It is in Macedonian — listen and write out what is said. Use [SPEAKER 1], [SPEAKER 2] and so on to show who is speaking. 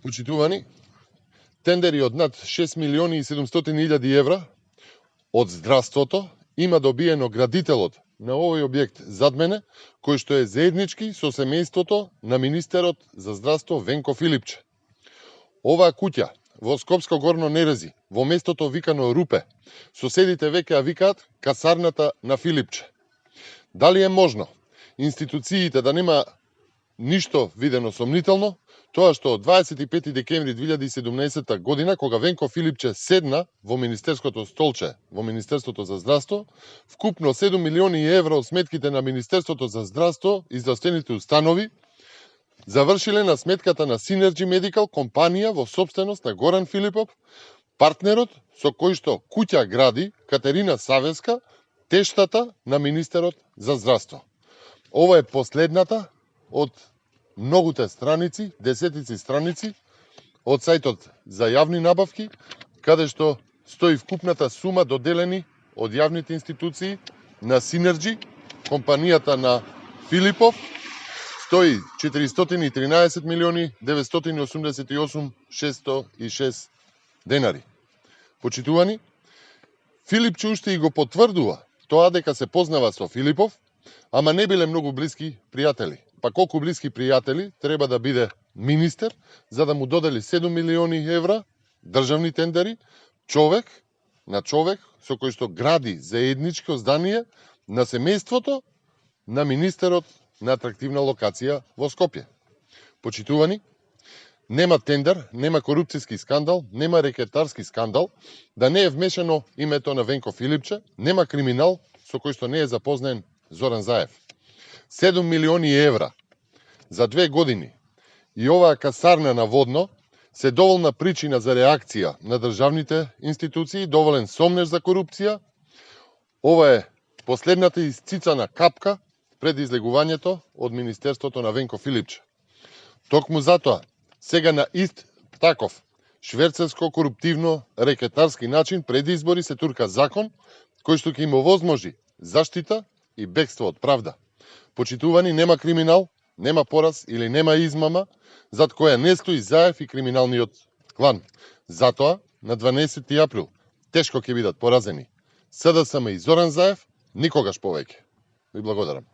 [SPEAKER 1] Почитувани, тендери од над 6 милиони и 700 илјади евра од здравството има добиено градителот на овој објект зад мене, кој што е заеднички со семејството на министерот за здравство Венко Филипче. Оваа куќа во Скопско Горно Нерези, во местото викано Рупе, соседите веќе ја викаат касарната на Филипче. Дали е можно институциите да нема ништо видено сомнително, тоа што од 25 декември 2017 година, кога Венко Филипче седна во Министерското столче, во Министерството за здравство, вкупно 7 милиони евра од сметките на Министерството за здравство и здравствените установи завршиле на сметката на Synergy Medical, компанија во собственост на Горан Филипов, партнерот со кој што куќа гради Катерина Савеска, тештата на министерот за здравство. Ова е последната од многуте страници, десетици страници од сајтот за јавни набавки, каде што стои вкупната сума доделени од јавните институции на Synergy, компанијата на Филипов, стои 413 милиони 988 606 денари. Почитувани, Филипче уште и го потврдува тоа дека се познава со Филипов, ама не биле многу блиски пријатели. Па колку блиски пријатели треба да биде министер за да му додели 7 милиони евра државни тендери, човек со кој што гради заедничко здание на семејството на министерот на атрактивна локација во Скопје. Почитувани, нема тендер, нема корупцијски скандал, нема рекетарски скандал, да не е вмешано името на Венко Филипче, нема криминал со кој што не е запознаен Зоран Заев. 7 милиони евра за 2 години и оваа касарна на Водно се доволна причина за реакција на државните институции, доволен сомнеж за корупција. Ова е последната исцицана капка пред излегувањето од Министерството на Венко Филипче. Токму затоа, сега на ист таков шверцерско коруптивно рекетарски начин пред избори се турка закон кој што ќе им овозможи заштита и бегство од правда. Почитувани, нема криминал, нема пораз или нема измама зад која не стои Заев и криминалниот клан. Затоа, на 12 април, тешко ќе бидат поразени СДСМ и Зоран Заев, никогаш повеќе. Ви благодарам.